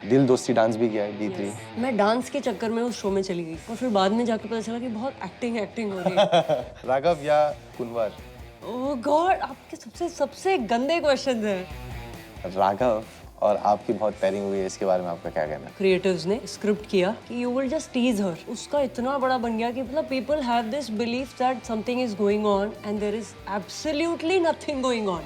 दिल दोस्ती डांस भी किया है D3। मैं डांस के चक्कर में उस शो में चली गई और फिर बाद में जाकर पता चला कि बहुत एक्टिंग हो रही है। राघव या कुंवर? ओह गॉड, आपके सबसे सबसे गंदे क्वेश्चंस हैं। राघव और आपकी बहुत पेयरिंग हुई है, इसके बारे में आपका क्या कहना है? क्रिएटिव्स ने स्क्रिप्ट किया कि you will just tease her, उसका इतना बड़ा बन गया कि मतलब people have this belief that something is going on and there is absolutely nothing going on.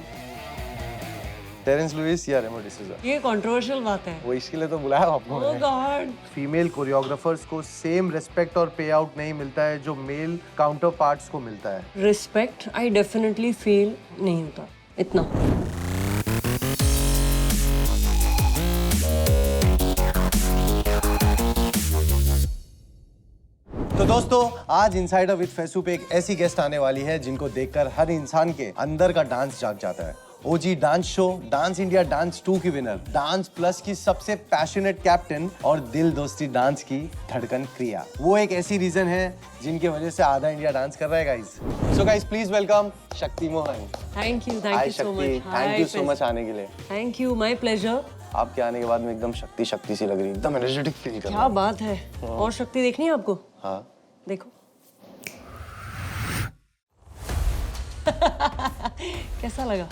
Terence Lewis या रेमो डिसूजा? ये कंट्रोवर्शियल बात है। वो इसके लिए तो बुलाया आपको ओह मैंने। गॉड, फीमेल कोरियोग्राफर्स को सेम रिस्पेक्ट और पे आउट नहीं मिलता है जो मेल काउंटर पार्ट्स को मिलता है। रिस्पेक्ट आई डेफिनेटली फील नहीं होता इतना। तो दोस्तों, आज इनसाइडर विद फैसू पे एक ऐसी गेस्ट आने वाली है जिनको देखकर हर इंसान के अंदर का डांस जाग जाता है। OG dance show dance India dance 2 की विनर, डांस प्लस की सबसे पैशनेट कैप्टन और दिल दोस्ती डांस की धड़कन क्रिया। वो एक ऐसी रीजन है जिनकी वजह से आधा इंडिया डांस कर रहा है guys. So guys please welcome Shakti Mohan. Thank you hi सो शक्ति, much. Thank you so much आने के लिए। Thank you, my pleasure. आपके आने के बाद में एकदम शक्ति शक्ति सी लग रही है, एकदम एनर्जेटिक फील कर रहा क्या बात है। और शक्ति देखनी है आपको? हाँ। देखो। कैसा लगा?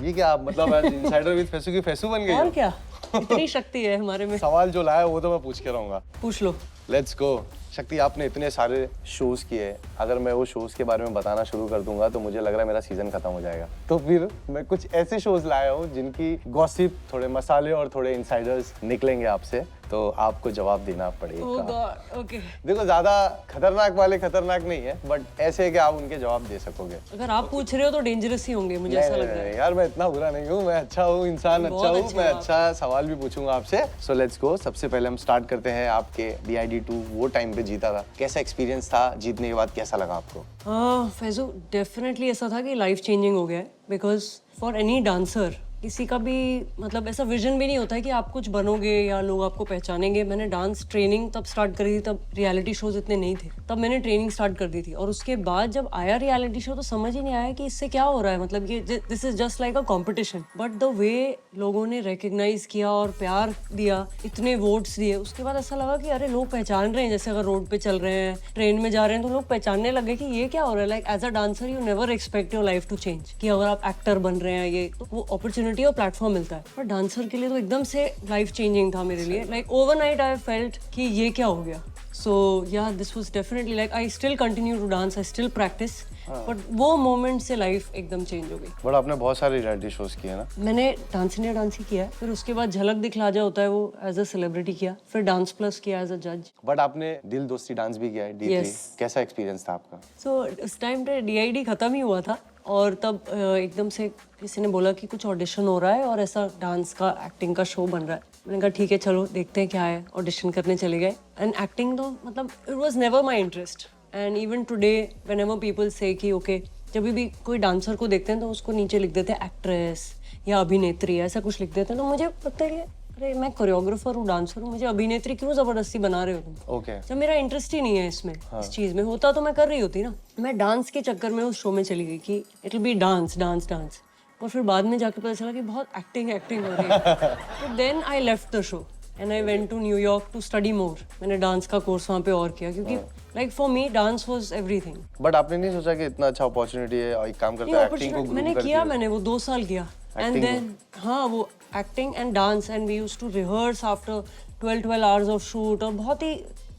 ये क्या आप मतलब आज इनसाइडर विद फैसू की फैसू बन गई और हो? क्या, इतनी शक्ति है हमारे में। सवाल जो लाया वो तो मैं पूछ के रहूंगा। पूछ लो। Let's go. शक्ति, आपने इतने सारे शोज किए, अगर मैं वो शोज के बारे में बताना शुरू कर दूंगा तो मुझे लग रहा है मेरा सीजन खत्म हो जाएगा। तो फिर मैं कुछ ऐसे शोज लाया हूँ जिनकी गॉसिप, थोड़े मसाले और थोड़े इनसाइडर्स निकलेंगे आपसे, तो आपको जवाब देना ओह पड़ेगा। God, okay. देखो, ज्यादा खतरनाक वाले खतरनाक नहीं है, बट ऐसे है कि आप उनके जवाब दे सकोगे। अगर आप पूछ रहे हो तो डेंजरस ही होंगे, मुझे ऐसा लग रहा है। यार मैं इतना बुरा नहीं हूँ, मैं अच्छा हूँ, इंसान अच्छा बहुत हूँ, अच्छे मैं हो आप। अच्छा सवाल भी पूछूंगा आपसे। So let's go. सबसे पहले हम स्टार्ट करते हैं आपके DID2 वो टाइम पे जीता था, कैसा एक्सपीरियंस था? जीतने के बाद कैसा लगा आपको? हाँ फैजू, डेफिनेटली ऐसा था कि लाइफ चेंजिंग हो गया है। बिकॉज फॉर एनी डांसर किसी का भी मतलब ऐसा विजन भी नहीं होता है कि आप कुछ बनोगे या लोग आपको पहचानेंगे। मैंने डांस ट्रेनिंग तब स्टार्ट करी थी, तब रियलिटी शोज इतने नहीं थे, तब मैंने ट्रेनिंग स्टार्ट कर दी थी। और उसके बाद जब आया रियलिटी शो तो समझ ही नहीं आया कि इससे क्या हो रहा है। मतलब ये this is just like a competition, but the way लोगों ने रिकग्नाइज किया और प्यार दिया, इतने वोट्स दिए, उसके बाद ऐसा लगा कि अरे लोग पहचान रहे हैं। जैसे अगर रोड पे चल रहे हैं, ट्रेन में जा रहे हैं, तो लोग पहचानने लगे कि ये क्या हो रहा है। Like as a dancer you never expect your life to change, कि अगर आप एक्टर बन रहे हैं ये तो वो अपॉर्चुनिटी और प्लेटफॉर्म मिलता है। पर डांसर के लिए तो एकदम से लाइफ चेंजिंग था मेरे लिए। लाइक ओवरनाइट आई फेल्ट कि ये क्या हो गया। So yeah this was definitely like I still continue to dance, I still practice, but वो मोमेंट से लाइफ एकदम चेंज हो गई। बट आपने बहुत सारे रियलिटी शोज किए ना? मैंने डांस इंडिया डांस ही किया है, फिर उसके बाद झलक दिखला जा होता है वो एज अ सेलिब्रिटी किया, फिर डांस प्लस किया एज अ जज। बट आपने दिल दोस्ती डांस भी किया है D3। Yes. कैसा एक्सपीरियंस था आपका? सो उस टाइम पे DID खत्म ही हुआ था और तब एकदम से किसी ने बोला कि कुछ ऑडिशन हो रहा है और ऐसा डांस का एक्टिंग का शो बन रहा है। मैंने कहा ठीक है चलो देखते हैं क्या है, ऑडिशन करने चले गए। एंड एक्टिंग तो मतलब it was never my interest. And even today whenever people से कि ओके, जब भी कोई डांसर को देखते हैं तो उसको नीचे लिख देते हैं एक्ट्रेस या अभिनेत्री, ऐसा कुछ लिख देते हैं। तो मुझे पता है अरे मैं कोरियोग्राफर हूँ, डांसर हूँ, मुझे अभिनेत्री क्यों जबरदस्ती बना रहे हो तुम? ओके। जब मेरा इंटरेस्ट ही नहीं है इसमें, इस चीज में होता तो मैं कर रही होती ना। मैं डांस के चक्कर में उस शो में चली गई कि it will be dance dance dance, और फिर बाद में जाके पता चला कि बहुत एक्टिंग हो रही है। तो then I left the show and I went to New York to study more. मैंने डांस का कोर्स वहाँ पे और किया, क्योंकि like for me dance was everything. But आपने नहीं सोचा कि इतना अच्छा अपॉर्चुनिटी है और एक काम करता है एक्टिंग को मैंने किया, मैंने वो 2 साल किया। एंड देन हाँ, वो acting and dance, and we used to rehearse after 12 hours of shoot, और बहुत ही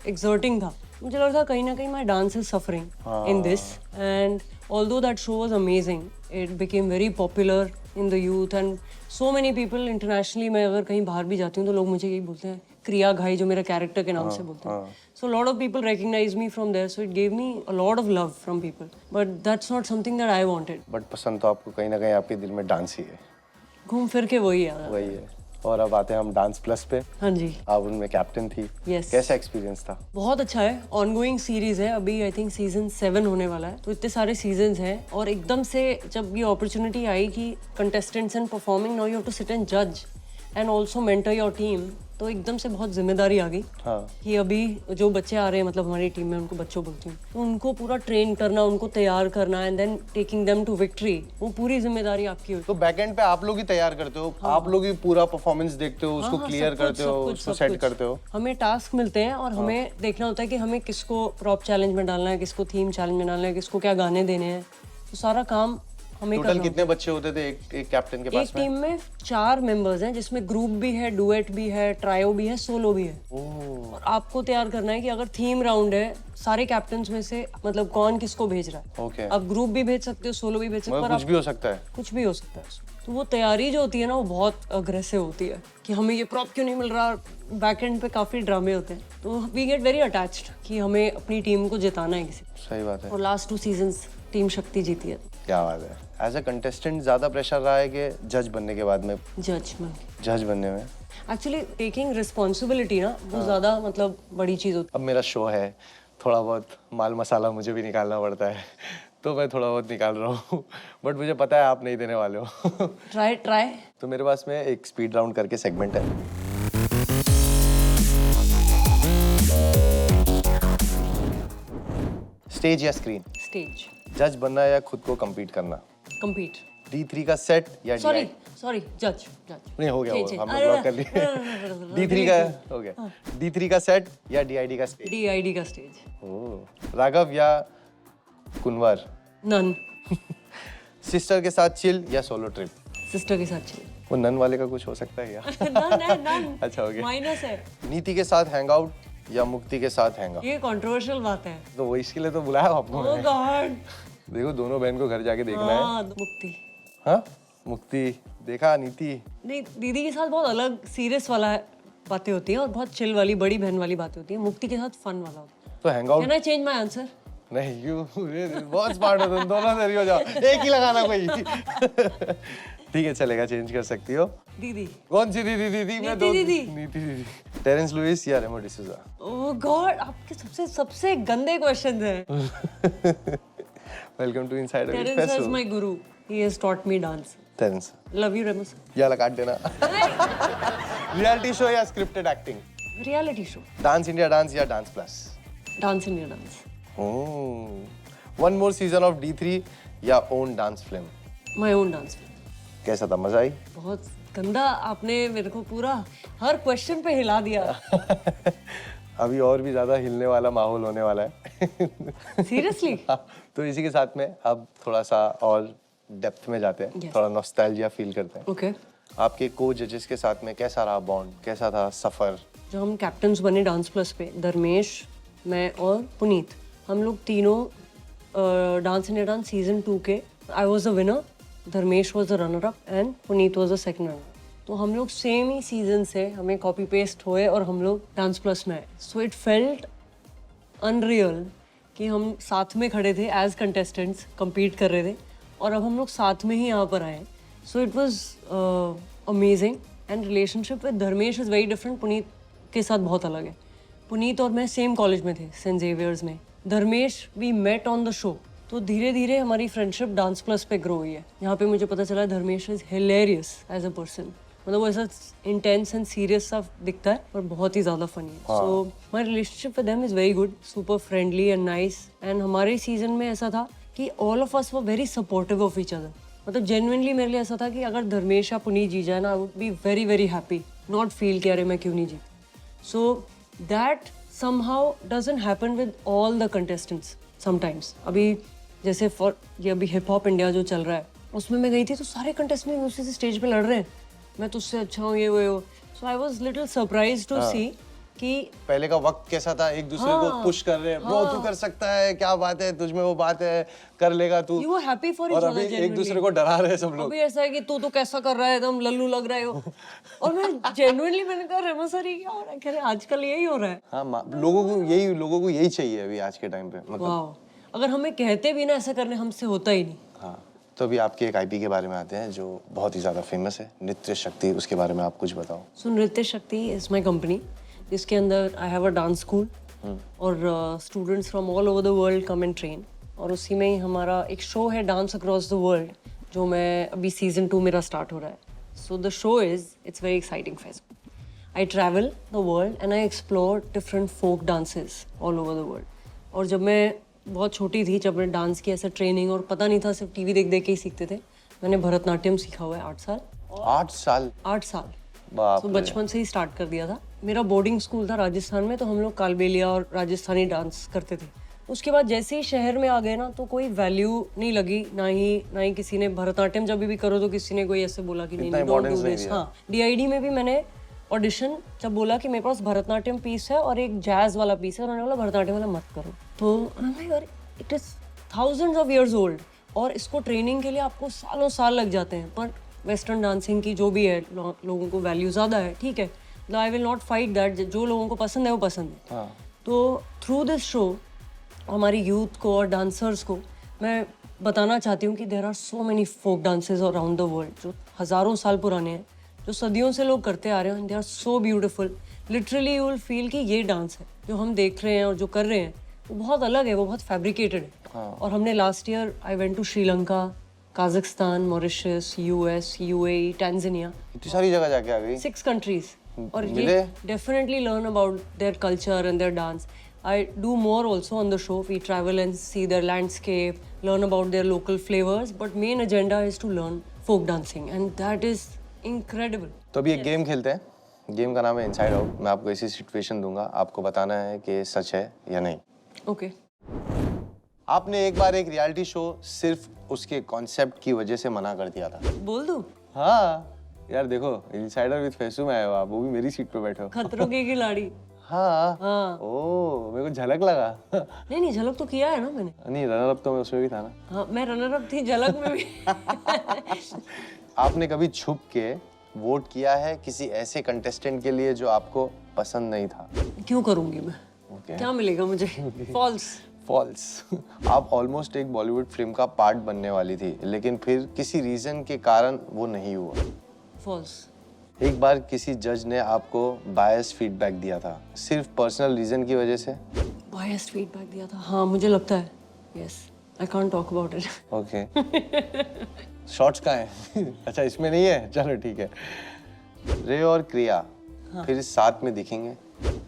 एक्सर्टिंग था। मुझे लग रहा था कहीं ना कहीं my dance is suffering in this. And although that show was amazing, it became very popular in the youth and so many people internationally. मैं अगर कहीं बाहर भी जाती हूँ तो लोग मुझे यही बोलते हैं, क्रिया घाई, जो मेरा कैरेक्टर के नाम से बोलते हैं। So a lot of people recognize me from there, so it gave me a lot of love from people. But that's not something that I wanted. But पसंद तो आपको कहीं ना कहीं आपके दिल में डांस ही है। घूम फिर के वही है। वही है। और अब आते हैं हम डांस प्लस पे। हाँ जी। आप उनमें कैप्टन थी। Yes. कैसा एक्सपीरियंस था? बहुत अच्छा है। ऑनगोइंग सीरीज है, अभी आई थिंक सीजन 7 होने वाला है। तो इतने सारे सीजन्स हैं और एकदम से जब ये अपॉर्चुनिटी आई कि contestants and performing, now you have to sit and जज and also mentor your team, तो एकदम से बहुत जिम्मेदारी आ गई हाँ कि अभी जो बच्चे आ रहे हैं, मतलब हमारी टीम में उनको बच्चों बोलती हूँ, तो उनको पूरा ट्रेन करना, उनको तैयार करना and then taking them to victory, वो पूरी जिम्मेदारी आपकी होती तो बैकएंड पे आप लोग ही तैयार करते हो, आप लोग ही पूरा परफॉर्मेंस देखते हो, है। उसको हाँ, क्लियर सब कुछ, करते हो, सब कुछ, उसको सब सेट कुछ। करते हो। हमें टास्क मिलते हैं और हमें देखना होता है कि हमें किसको प्रॉप चैलेंज में डालना है, किसको थीम चैलेंज में डालना है, किसको क्या गाने देने हैं, तो सारा काम हमें टोटल करना कितने बच्चे होते थे एक कैप्टन के होता है। पास एक में? टीम में 4 मेंबर्स हैं, जिसमें ग्रुप भी है, डुएट भी है, ट्रायो भी है, सोलो भी है। ओह, और आपको तैयार करना है कि अगर थीम राउंड है, सारे कैप्टन्स में से मतलब कौन किसको भेज रहा है। ओके, आप ग्रुप भी भेज सकते हो, सोलो भी भेज सकते हो, मतलब पर कुछ भी हो सकता है। कुछ भी हो सकता है उसमें। तो वो तैयारी जो होती है ना, वो बहुत अग्रेसिव होती है कि हमें ये प्रॉप क्यों नहीं मिल रहा। बैक एंड पे काफी ड्रामे होते हैं, तो वी गेट वेरी अटैच्ड कि हमें अपनी टीम को जिताना है किसी। सही बात है, और लास्ट 2 सीजन्स टीम शक्ति जीती है। क्या बात है। एज अ कंटेस्टेंट ज्यादा प्रेशर रहा है कि जज बनने के बाद में? जजमेंट जज बनने में एक्चुअली टेकिंग रिस्पॉन्सिबिलिटी ना, वो ज्यादा मतलब बड़ी चीज होती अब मेरा शो है, थोड़ा बहुत माल मसाला मुझे भी निकालना पड़ता है तो मैं थोड़ा बहुत निकाल रहा हूँ बट मुझे पता है आप नहीं देने वाले हो है। ट्राई तो मेरे पास में एक स्पीड राउंड करके सेगमेंट है। स्टेज या स्क्रीन? स्टेज। जज बनना या खुद को compete करना? कम्पीट। D3 का सेट या सॉरी DI? सॉरी, जज। नहीं हो गया, Change, हमने अरे, ब्लॉक कर लिया। D3 का हो गया। D3 का सेट या DID का स्टेज? DID का स्टेज। ओह, राघव या कुंवर? नन। सिस्टर के साथ चिल या सोलो ट्रिप? सिस्टर के साथ चलिए। वो नन वाले का कुछ हो सकता है क्या? नन है, नन। अच्छा, हो गया। माइनस है। नीति के साथ हैंग आउट या मुक्ति के साथ हैंग आउट? ये कंट्रोवर्शियल बात है। तो वो इसके लिए तो बुलाया आपको ओह मैंने। गॉड। देखो दोनों बहन को घर जाके देखना है। हाँ, मुक्ति। हाँ, मुक्ति देखा, नीति? नहीं, दीदी के साथ बहुत अलग सीरियस वाला बातें होती हैं और बहुत चिल वाली बड़ी बहन वाली बातें होती हैं। मुक्ति के साथ फन वाला होता है। तो hang out? Can I change my answer? नहीं, यू बहुत स्मार्ट हो तुम दोनों, सही हो जाओ, एक ही लगाना कोई। ठीक है, चलेगा, चेंज कर सकती हो। दीदी। कौन सी दीदी? दीदी मैं नीति दीदी। नीति दीदी। टेरेंस लुइस या रेमो डिसूजा? ओह गॉड, आपके सबसे सबसे गंदे क्वेश्चंस हैं। Welcome to inside with Terence is Faisu. My guru, he has taught me dance. Terence love you Remo. या लगा देना। रियलिटी शो या scripted acting? Reality show. Dance India dance या dance plus? Dance India dance. One more season of D3 या own dance film? My own dance. कैसा था, मजा आई? बहुत गंदा, आपने मेरे को पूरा हर क्वेश्चन पे हिला दिया। अभी और भी ज्यादा हिलने वाला माहौल होने वाला है। सीरियसली? तो इसी के साथ में अब थोड़ा सा और डेप्थ में जाते हैं, Yes. थोड़ा नॉस्टैल्जिया फील करते हैं। ओके। आपके को जजेस के साथ में कैसा रहा बॉन्ड, कैसा था सफर? जब हम कैप्टन्स बने डांस प्लस पे, धर्मेश, मैं और पुनीत, हम लोग तीनों डांस इंडिया डांस सीजन 2 के, I was the winner, Dharmesh was the runner up and Puneet was the second runner. तो हम लोग सेम ही सीजन से हमें कॉपी पेस्ट हुए और हम लोग डांस प्लस में आए। सो इट फेल्ट अनरियल कि हम साथ में खड़े थे एज कंटेस्टेंट्स, compete कर रहे थे और अब हम लोग साथ में ही यहाँ पर आए। So it was amazing and relationship with Dharmesh is very different. Puneet के साथ बहुत अलग है। पुनीत और मैं सेम कॉलेज में थे, सेंट जेवियर्स में। Dharmesh we met on the show, तो धीरे धीरे हमारी फ्रेंडशिप डांस प्लस पे ग्रो हुई है। यहाँ पे मुझे पता चला Dharmesh is hilarious as a person, मतलब वो ऐसा इंटेंस एंड सीरियस सा दिखता है पर बहुत ही ज़्यादा फनी है। So my relationship with them is very good, super friendly and nice. And हमारे सीजन में ऐसा था कि all of us were very supportive of each other. मतलब जेन्युइनली मेरे लिए ऐसा था कि अगर धर्मेश या पुनीत जी जाए ना, I would be very very happy, not feel कि अरे मैं क्यों नहीं जीती। So that somehow doesn't happen with all the contestants sometimes. अभी जैसे फॉर ये अभी हिप हॉप इंडिया जो चल रहा है उसमें मैं गई थी तो सारे कंटेस्टेंट दूसरे से स्टेज पे लड़ रहे हैं, मैं तुझसे अच्छा हूँ, ये वो। So I was little surprised to see कि पहले का वक्त कैसा था, एक दूसरे को पुश कर रहे हैं, ब्रो तू कर सकता है, क्या बात है, तुझ में वो बात है, कर लेगा तू। यू आर हैप्पी फॉर और ईच अभी अदर। एक दूसरे को डरा रहे हैं सब लोग। अभी ऐसा है कि तू कैसा कर रहा है, एकदम लल्लू लग रहे हो। और मैं जेन्युइनली मैंने कहा रेमो सर ये क्या हो रहा है, कह रहे आजकल यही हो रहा है। हाँ, लोगों को यही चाहिए अभी आज के टाइम पे, मतलब। वाह, अगर हमें कहते भी ना ऐसा करने, हमसे होता ही नहीं। हाँ, तो अभी आपके एक आईपी के बारे में आते हैं जो बहुत ही ज्यादा फेमस है, नृत्य शक्ति, उसके बारे में आप कुछ बताओ। सो नृत्य शक्ति इज माई कंपनी, जिसके अंदर I have a dance school और students from all over the world come and train. और उसी में ही हमारा एक शो है डांस अक्रॉस द वर्ल्ड, जो मैं अभी सीजन 2 मेरा स्टार्ट हो रहा है। So the show is, it's very exciting fest. I travel the world and I explore different folk dances all over the world. और जब मैं बहुत छोटी थी, जब मैं डांस की ऐसा ट्रेनिंग और पता नहीं था, सिर्फ टीवी देख देख के ही सीखते थे, मैंने भरतनाट्यम सीखा हुआ है 8 साल। 8 साल? 8 साल। बाप तो रे। बचपन से ही स्टार्ट कर दिया था। मेरा बोर्डिंग स्कूल था राजस्थान में, तो हम लोग कालबेलिया और राजस्थानी डांस करते थे। उसके बाद जैसे ही शहर में आ गए ना, तो कोई वैल्यू नहीं लगी, ना ही किसी ने भरतनाट्यम जब भी करो तो किसी ने कोई ऐसे बोला कि नहीं डोंट डू दिस। हाँ, डीआईडी में भी मैंने ऑडिशन जब बोला कि मेरे पास भरतनाट्यम पीस है और एक जैज वाला पीस है, उन्होंने बोला भरतनाट्यम वाला मत करो। तो it is thousands of years old और इसको ट्रेनिंग के लिए आपको सालों साल लग जाते हैं। पर वेस्टर्न डांसिंग की जो भी है, लोगों को वैल्यू ज़्यादा है, ठीक है, I will not fight that. जो लोगों को पसंद है वो पसंद है। हाँ। तो थ्रू दिस शो हमारी यूथ को और डांसर्स को मैं बताना चाहती हूँ कि there are so many folk dances around the world जो हज़ारों साल पुराने हैं, जो सदियों से लोग करते आ रहे हैं। They are so beautiful. Literally you will feel कि ये डांस है जो हम देख रहे हैं और जो कर रहे हैं वो बहुत अलग है, वो बहुत फैब्रिकेटेड है। और हमने last year I went to Sri Lanka, Kazakhstan, Mauritius, US, UAE, Tanzania, इतनी सारी जगह जाके आ गई? 6 countries. और मिले? ये definitely learn about their culture and their dance. I do more also on the show. We travel and see their landscape, learn about their local flavors. But main agenda is to learn folk dancing, and that is incredible. तो अभी एक game खेलते हैं। Game का नाम है inside out. मैं आपको ऐसी सिचुएशन दूंगा, आपको बताना है कि ये सच है या नहीं। Okay. आपने एक बार एक रियलिटी शो सिर्फ उसके कॉन्सेप्ट की वजह से मना कर दिया था। बोल दूं? हाँ यार, देखो इनसाइडर विद फैसू में आए हो आप, वो भी मेरी सीट पे बैठे हो। खतरों की खिलाड़ी। हाँ। हाँ। ओ, मेरे को झलक लगा। नहीं, झलक तो किया है ना मैंने। नहीं, रनर अप तो मैं उसमें भी था ना। हाँ, मैं रनर अप थी झलक में भी। आपने कभी छुप के वोट किया है किसी ऐसे कंटेस्टेंट के लिए जो आपको पसंद नहीं था? क्यों करूंगी मैं? Okay. क्या मिलेगा मुझे? फॉल्स। फॉल्स। आप ऑलमोस्ट एक बॉलीवुड फिल्म का पार्ट बनने वाली थी, लेकिन फिर किसी रीजन के कारण वो नहीं हुआ। फॉल्स। एक बार किसी जज ने आपको बायस फीडबैक दिया था, सिर्फ पर्सनल रीजन की वजह से। बायस्ड फीडबैक दिया था? हाँ, मुझे लगता है। Yes, I can't talk about it. Okay. Shorts कहाँ है? अच्छा, इसमें नहीं है, चलो ठीक है। रे और क्रिया फिर साथ में दिखेंगे?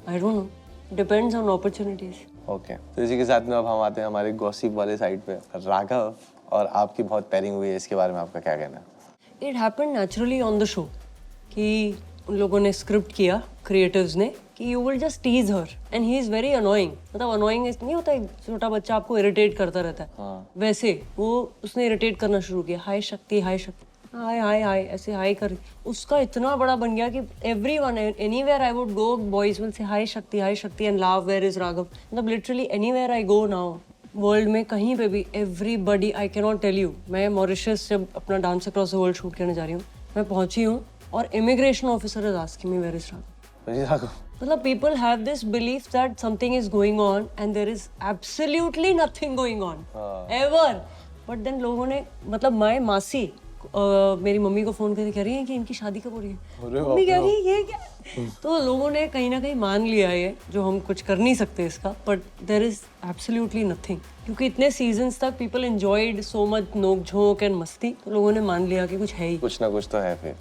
I don't know, depends on opportunities. Okay, तो इसी के साथ में अब हम आते हैं हमारे गॉसिप वाले साइड पे। राघव और आपकी बहुत पेयरिंग हुई है, इसके बारे में आपका क्या कहना है? It happened naturally on the show कि उन लोगों ने स्क्रिप्ट किया, क्रिएटिव्स ने, कि you will just tease her and he is very annoying. मतलब अनोइंग नहीं होता, एक छोटा बच्चा आपको इरिटेट करता रहता है। हाँ। वैसे वो उसने इरिटेट करना शुरू किया। हाय शक्ति, हाय शक्ति, हाय हाय हाय, ऐसे हाय कर। उसका इतना बड़ा बन गया कि everyone, anywhere I would go, boys will say hi Shakti and love where is Raghav. मतलब literally anywhere I go now world में, कहीं पे भी, everybody, I can not tell you. मैं मॉरिशस जब अपना dance across the world shoot करने जा रही हूँ, मैं पहुंची हूँ और immigration officer is asking me where is Raghav. मतलब people have this belief that something is going on and there is absolutely nothing going on ever. But then लोगों ने, मतलब माँ मासी मेरी मम्मी को फोन करके कह रही है कि इनकी शादी कब हो रही है। मम्मी कह रही है ये क्या? तो लोगों ने कहीं ना कहीं मान लिया ये, जो हम कुछ कर नहीं सकते इसका, but there is absolutely nothing. क्योंकि इतने सीजन्स तक पीपल एंजॉयड सो मच नोक झोंक एंड मस्ती, तो लोगों ने मान लिया कि कुछ है ही, कुछ ना कुछ तो है। फिर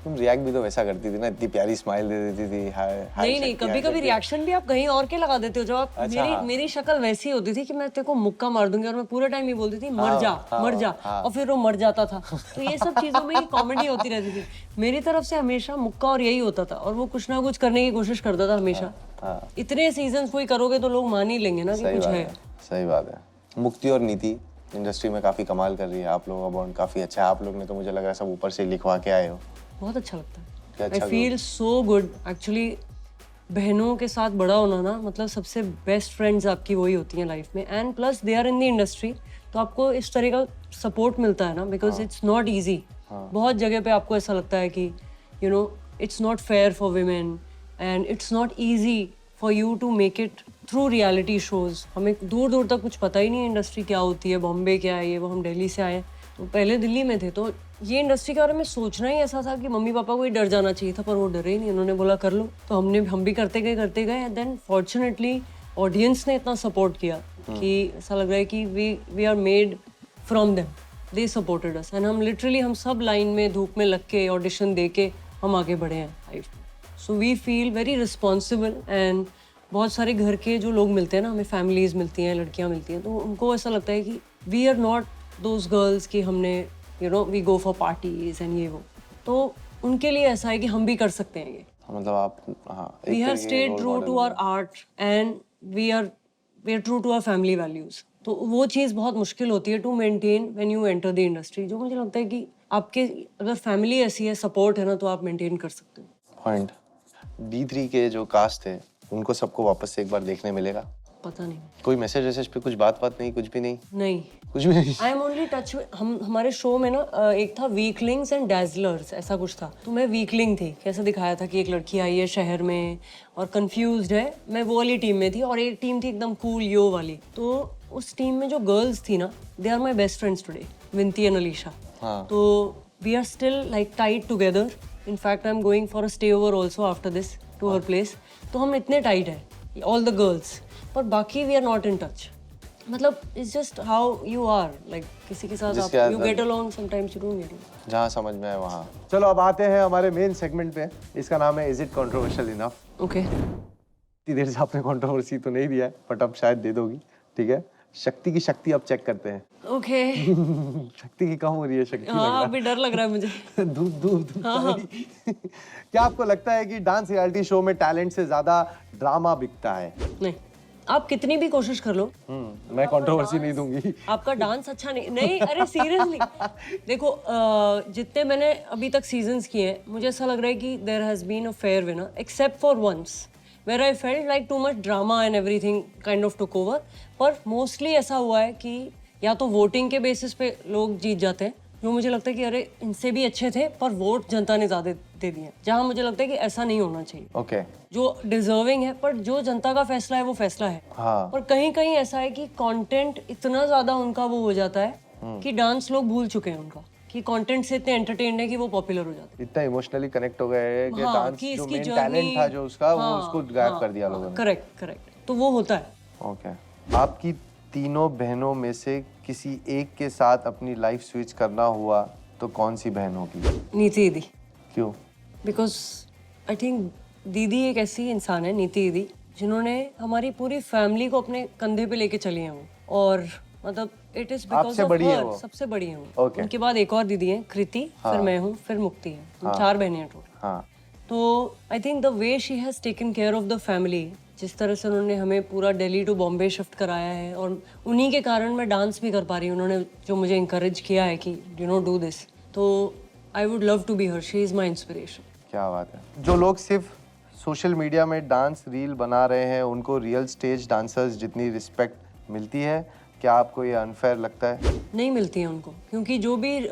तुम रिएक्ट भी तो वैसा करती थी ना, इतनी प्यारी स्माइल दे देती थी। हाय हाय। नहीं, कभी कभी रिएक्शन भी आप कहीं और के लगा देते हो। जब आप मेरी शक्ल वैसी होती थी कि मैं तेरे को मुक्का मार दूंगी और मैं पूरे टाइम ये बोलती थी मर जा, और फिर वो मर जाता था। तो ये सब चीजों में कॉमेडी होती रहती थी मेरी तरफ से हमेशा। मुक्का और यही होता था, और वो कुछ ना कुछ करने की कोशिश करता था हमेशा। इतने सीजन्स कोई करोगे तो लोग मान ही लेंगे ना कि कुछ है। सही बात है। मुक्ति और नीति इंडस्ट्री में काफी कमाल कर रही है, आप लोगों का बॉन्ड काफी अच्छा है। आप लोग ने तो मुझे लग रहा है सब ऊपर से लिखवा के आए हो। बहुत अच्छा लगता है। अच्छा I feel so good actually. बहनों के साथ बड़ा होना ना, मतलब सबसे बेस्ट फ्रेंड्स आपकी वही होती हैं लाइफ में, and plus they are in the industry, तो आपको इस तरह का सपोर्ट मिलता है ना, बिकॉज इट्स नॉट ईजी। बहुत जगह पे आपको ऐसा लगता है कि you know it's not fair for women and it's not easy for you to make it through reality shows. हमें दूर दूर तक कुछ पता ही नहीं इंडस्ट्री क्या होती है, बॉम्बे क्या है, ये वो। हम दिल्ली से आए, तो पहले दिल्ली में थे, तो ये इंडस्ट्री के बारे में सोचना ही ऐसा था कि मम्मी पापा को ही डर जाना चाहिए था, पर वो डरे ही नहीं। उन्होंने बोला कर लो, तो हम भी करते गए एंड देन फॉर्चुनेटली ऑडियंस ने इतना सपोर्ट किया कि ऐसा लग रहा है कि we are made from them. They supported us and हम लिटरली हम सब लाइन में धूप में लग के ऑडिशन दे के हम आगे बढ़े हैं लाइफ में। So we feel very responsible and बहुत सारे घर के जो लोग मिलते हैं ना, हमें फैमिलीज मिलती हैं, लड़कियां मिलती हैं, तो उनको ऐसा लगता है कि we are not those girls कि हमने we go for parties and ये वो, तो उनके लिए ऐसा है कि हम भी कर सकते हैं ये। मतलब आप, हाँ, एक वी हैव तरीके के stayed role true model to our art and we are true to our family values. तो वो चीज़ बहुत मुश्किल होती है to maintain when you enter the industry, जो मुझे लगता है कि आपके अगर फैमिली ऐसी है, सपोर्ट है ना, तो आप मेंटेन कर सकते हो। पॉइंट। D3 के जो कास्ट थे उनको सबको वापस से एक बार देखने मिलेगा? पता नहीं। कोई मैसेज वैसेज पे कुछ बात नहीं, कुछ भी नहीं? नहीं, कुछ भी नहीं। I am only touch. हमारे शो में ना एक था वीकलिंग्स एंड डैजलर्स, ऐसा कुछ था, तो मैं वीकलिंग थी। कैसे दिखाया था कि एक लड़की आई है शहर में और कंफ्यूज्ड है, मैं वो वाली टीम में थी, और एक टीम थी एकदम कूल यो वाली। तो उस टीम में जो गर्ल्स थी ना, they are my best friends today, Vinti and Alisha. हाँ। तो we are still like tight together. In fact I am going for a stay over also after this to her place. तो हम इतने टाइट है ऑल द गर्ल्स, पर बाकी we are not in touch. मतलब it's just how you are, like किसी के साथ जिसके आप यू साथ- get along, sometimes you don't get along. जहाँ समझ में आए वहाँ। चलो अब आते हैं हमारे मेन सेगमेंट पे। इसका नाम है is it controversial enough. Okay, इतनी देर से आपने कंट्रोवर्सी तो नहीं दिया है, बट अब शायद दे दोगी। ठीक है, शक्ति की शक्ति अब चेक करते हैं। ओके। शक्ति की कम हो रही है, शक्ति हाँ, अभी डर लग रहा है मुझे। दूध दूध क्या आपको लगता है कि डांस रियलिटी शो में टैलेंट से ज्यादा ड्रामा बिकता है? नहीं, आप कितनी भी कोशिश कर लो, मैं कंट्रोवर्सी नहीं दूंगी। आपका डांस अच्छा नहीं, अरे सीरियसली देखो, जितने मैंने अभी तक सीजन्स किए हैं, मुझे ऐसा लग रहा है कि there has been a fair winner except for once where I felt like too much drama and everything kind of took over. पर मोस्टली ऐसा हुआ है कि या तो वोटिंग के बेसिस पे लोग जीत जाते हैं, जो मुझे लगता है कि अरे इनसे भी अच्छे थे, पर वोट जनता ने ज्यादा दे दिए, जहां मुझे लगता है कि ऐसा नहीं होना चाहिए। ओके। जो डिजर्विंग है, पर जो जनता का फैसला है वो फैसला है। हाँ। और कहीं कहीं ऐसा है कि कंटेंट इतना ज्यादा उनका वो हो जाता है कि डांस लोग भूल चुके हैं उनका, कि कंटेंट से इतने एंटरटेन्ड है कि वो पॉपुलर हो जाते इतना इमोशनली कनेक्ट हो गए हैं कि हाँ, डांस कि जो इसकी मेन journey- टैलेंट था जो उसका, वो हाँ, उसको गायब हाँ, कर दिया लोगों ने। करेक्ट करेक्ट, तो वो होता है। ओके, आपकी तीनों बहनों में से किसी एक के साथ अपनी लाइफ स्विच करना हुआ तो कौन सी बहन होगी? नीति दीदी, क्यों? बिकॉज आई थिंक दीदी एक ऐसी इंसान है, नीति दीदी, जिन्होंने हमारी पूरी फैमिली को अपने कंधे पे लेके चली हैं वो, और मतलब इट इज बिकॉज आपसे ऑफ बड़ी है हर, वो? सबसे बड़ी है वो। Okay. उनके बाद एक और दीदी है कृति, फिर मैं हूँ, फिर मुक्ति है, हम 4 बहनें हैं टोटल। हाँ, तो I think the way she has taken care of the family, जिस तरह से उन्होंने हमें पूरा दिल्ली टू बॉम्बे शिफ्ट कराया है, और उन्हीं के कारण मैं डांस भी कर पा रही हूँ। उन्होंने जो मुझे इंकरेज किया है कि यू नो डू दिस, तो I would love to be her, she is my inspiration. क्या बात है। जो लोग सिर्फ सोशल मीडिया में डांस रील बना रहे हैं, उनको रियल स्टेज डांसर्स जितनी रिस्पेक्ट मिलती है, क्या आपको ये अनफेयर लगता है? नहीं मिलती है उनको, क्योंकि जो भी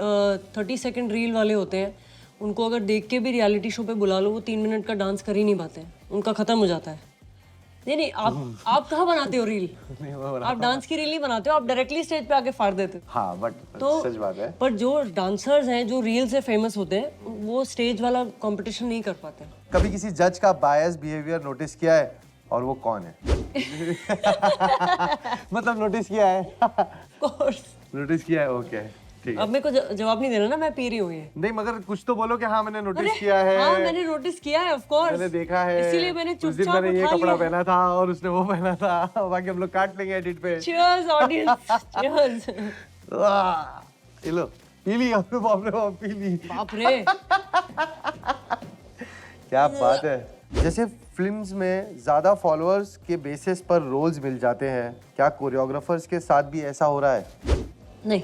30 सेकेंड रील वाले होते हैं, उनको अगर देख के भी रियलिटी शो पे बुला लो, वो 3 मिनट का डांस कर ही नहीं पाते हैं, उनका खत्म हो जाता है। नहीं, आप कहाँ बनाते हो रील? आप डांस की रील नहीं बनाते हो, आप डायरेक्टली स्टेज पे आके फाड़ देते हो। हाँ, बट तो सच बात है। पर जो डांसर्स हैं, जो रील से फेमस होते हैं, वो स्टेज वाला कंपटीशन नहीं कर पाते हैं। कभी किसी जज का बायस बिहेवियर नोटिस किया है, और वो कौन है? मतलब नोटिस किया है? कोर्स। नोटिस किया है, ओके, ठीक है। अब मेरे को जवाब नहीं देना ना, मैं पी रही हूँ ये। नहीं, मगर कुछ तो बोलो कि हाँ मैंने अरे, नोटिस किया है। हाँ, मैंने नोटिस किया है, ऑफ कोर्स। मैंने देखा है, इसीलिए मैंने उस दिन चुपचाप मैंने ये उठा कपड़ा लिया। पहना था और उसने वो पहना था, बाकी हम लोग काट लेंगे एडिट पे। Cheers audience, cheers। ये लो, पी ली आपने, बाप रे बाप, पी ली। बाप रे। क्या बात है। जैसे फिल्म्स में ज्यादा फॉलोअर्स के बेसिस पर रोल्स मिल जाते हैं, क्या कोरियोग्राफर्स के साथ भी ऐसा हो रहा है? नहीं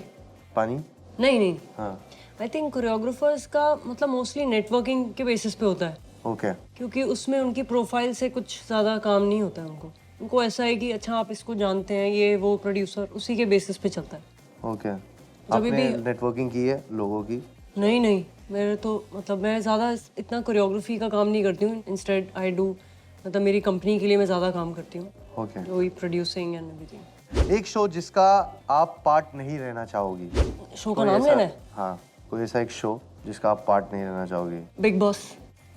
पानी? नहीं, हाँ, आई थिंक कोरियोग्राफर्स का मतलब मोस्टली नेटवर्किंग के बेसिस पे होता है, ओके। क्योंकि उसमें उनकी प्रोफाइल से कुछ ज़्यादा काम नहीं होता है उनको ऐसा है कि अच्छा आप इसको जानते हैं, ये वो प्रोड्यूसर, उसी के बेसिस पे चलता है। ओके, जब आपने भी- नेटवर्किंग की है लोगों की? नहीं, मेरे तो मतलब मैं ज़्यादा इतना कोरियोग्राफी का काम नहीं करती हूँ, इंस्टेड आई डू, मतलब मेरी कंपनी के लिए मैं ज़्यादा काम करती हूँ, ओके। वही प्रोड्यूसिंग एंड एवरीथिंग। एक शो जिसका आप पार्ट नहीं रहना चाहोगी? शो का कोई नाम ऐसा- लेना है? हाँ, कोई ऐसा एक शो जिसका आप पार्ट नहीं रहना चाहोगी? Bigg Boss.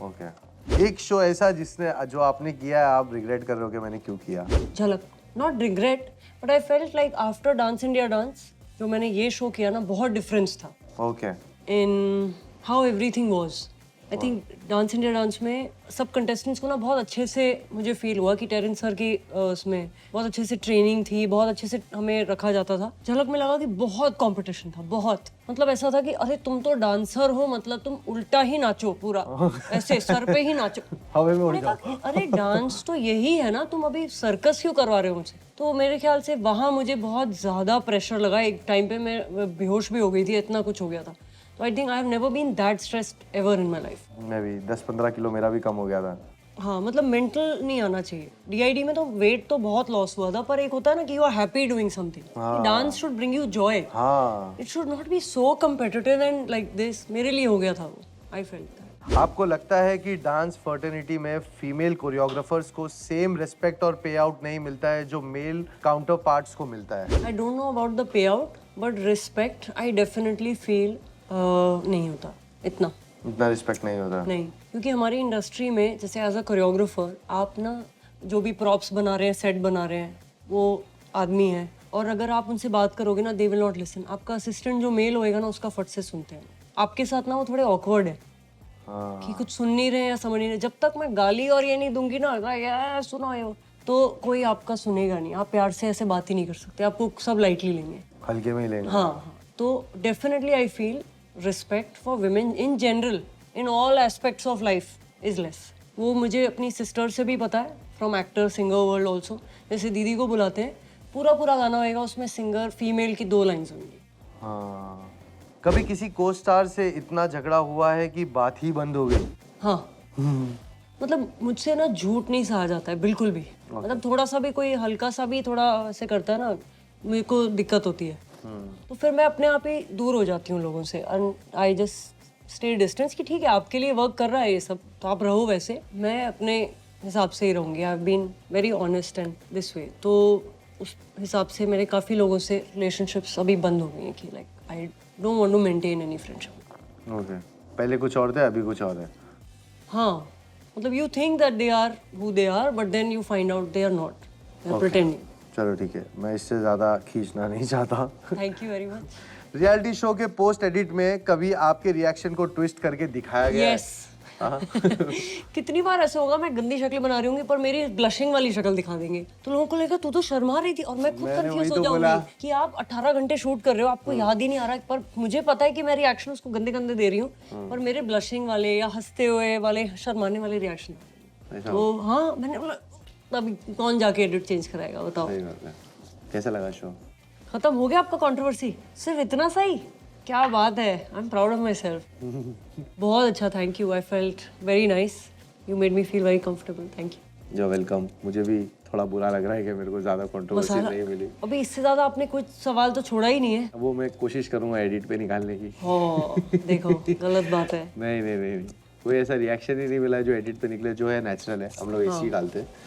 ओके। एक शो ऐसा जिसने जो आपने किया है, आप रिग्रेट कर रहे हो कि मैंने क्यों किया? झलक, not regret, but I felt like after dance India dance जो मैंने ये शो किया ना, बहुत डिफरेंस था okay in how everything was. I think dance India dance में सब कंटेस्टेंट्स को ना बहुत अच्छे से मुझे फील हुआ कि टेरेंस सर की उसमें बहुत अच्छे से ट्रेनिंग थी, बहुत अच्छे से हमें रखा जाता था। झलक में लगा कि बहुत कंपटीशन था, बहुत मतलब ऐसा था कि अरे तुम तो डांसर हो, मतलब तुम उल्टा ही नाचो पूरा, ऐसे सर पे ही नाचो। हवा में उड़ मैंने कहा कि अरे डांस तो यही है ना, तुम अभी सर्कस क्यों करवा रहे हो मुझे? तो मेरे ख्याल से वहाँ मुझे बहुत ज्यादा प्रेशर लगा। एक टाइम पे मैं बेहोश भी हो गई थी, इतना कुछ हो गया था। तो I think I have never been that stressed ever in my life. मैं भी 10-15 किलो मेरा भी कम हो गया था। हाँ, मतलब मेंटल नहीं आना चाहिए। डीआईडी में तो वेट तो बहुत लॉस हुआ था, पर एक होता है ना कि you are happy doing something. Dance should bring you joy, हाँ, it should not be so competitive and like this. मेरे लिए हो गया था वो, आई फेल्ट दैट। आपको लगता है कि डांस फर्टर्निटी में फीमेल कोरियोग्राफर्स को सेम रिस्पेक्ट और पे आउट नहीं मिलता है जो मेल काउंटर पार्ट्स को मिलता है? I don't know about the pay out, but respect I definitely feel नहीं होता इतना रिस्पेक्ट नहीं होता। नहीं, क्योंकि हमारी इंडस्ट्री में जैसे एज अ कोरियोग्राफर आप ना जो भी प्रॉप्स बना रहे हैं, सेट बना रहे हैं, वो आदमी है, और अगर आप उनसे बात करोगे ना, दे विल नॉट लिसन। आपका असिस्टेंट जो मेल होएगा ना, उसका फट से सुनते हैं। आपके साथ ना वो थोड़े ऑकवर्ड है कि कुछ सुन नहीं रहे हैं या समझ नहीं रहे। जब तक मैं गाली और ये नहीं दूंगी ना, यार सुनो ये, तो कोई आपका सुनेगा नहीं। आप प्यार से ऐसे बात ही नहीं कर सकते, आपको सब लाइटली लेंगे, हल्के में ही लेंगे। हाँ हाँ। तो definitely I feel respect for women in general in all aspects of life is less. वो मुझे अपनी सिस्टर से भी पता है, from actor singer world also. जैसे दीदी को बुलाते हैं, पूरा पूरा गाना होएगा, उसमें सिंगर फीमेल की 2 लाइन्स होंगी। हाँ, कभी किसी को स्टार से इतना झगड़ा हुआ है कि बात ही बंद हो गई? हाँ, मतलब मुझसे ना झूठ नहीं सहा जाता है बिल्कुल भी। मतलब थोड़ा सा भी कोई हल्का सा भी थोड़ा ऐसे करता है ना, मेरे को दिक्कत होती है। तो फिर मैं अपने आप ही दूर हो जाती हूँ लोगों से, and I just stay distance कि ठीक है, आपके लिए वर्क कर रहा है ये सब, तो आप रहो वैसे, मैं अपने हिसाब से ही रहूँगी। I have been very honest and this way. तो उस हिसाब से मेरे काफ़ी लोगों से रिलेशनशिप्स अभी बंद हो गई हैं कि like I don't want to maintain any friendship. Okay, पहले कुछ और थे, अभी कुछ और है। हाँ, मतलब you think that they are who they are, but then you find out they are not, they are pretending. चलो ठीक है, मैं इससे ज़्यादा खींचना नहीं चाहता। Thank you very much. Reality show के पोस्ट एडिट में कभी आपके रिएक्शन को ट्विस्ट करके दिखाया गया है? यस। कितनी बार ऐसा होगा, मैं गंदी शक्ल बना रही हूँ पर मेरी ब्लशिंग वाली शक्ल दिखा देंगे, तो लोगों को लगेगा तू तो शर्मा रही थी, और मैं खुद कंफ्यूज हो जाऊंगी कि आप 18 घंटे शूट कर रहे हो, आपको याद ही नहीं आ रहा। पर मुझे पता है कि मैं रिएक्शन उसको गंदे गंदे दे रही हूँ, और मेरे ब्लशिंग वाले या हंसते हुए वाले, शर्माने वाले रिएक्शन। तो हाँ, मैंने बोला अभी कौन जाके एडिट चेंज कराएगा, बताओ। सही बात है। कैसा लगा शो? खत्म हो गया आपका कंट्रोवर्सी? सिर्फ इतना सही? क्या बात है, I am proud of my self. बहुत अच्छा, thank you. I felt very nice, you made me feel very comfortable, thank you. जो वेलकम। मुझे भी थोड़ा बुरा लग रहा है कि मेरे को ज़्यादा कंट्रोवर्सी नहीं मिली। अभी इससे ज्यादा आपने कुछ सवाल तो छोड़ा ही नहीं है। वो मैं कोशिश करूंगा एडिट पे निकालने की। देखो गलत बात है। नहीं, कोई ऐसा रिएक्शन ही नहीं मिला जो एडिट पे निकले, जो है नेचुरल है, हम लोग ऐसे ही डालते हैं।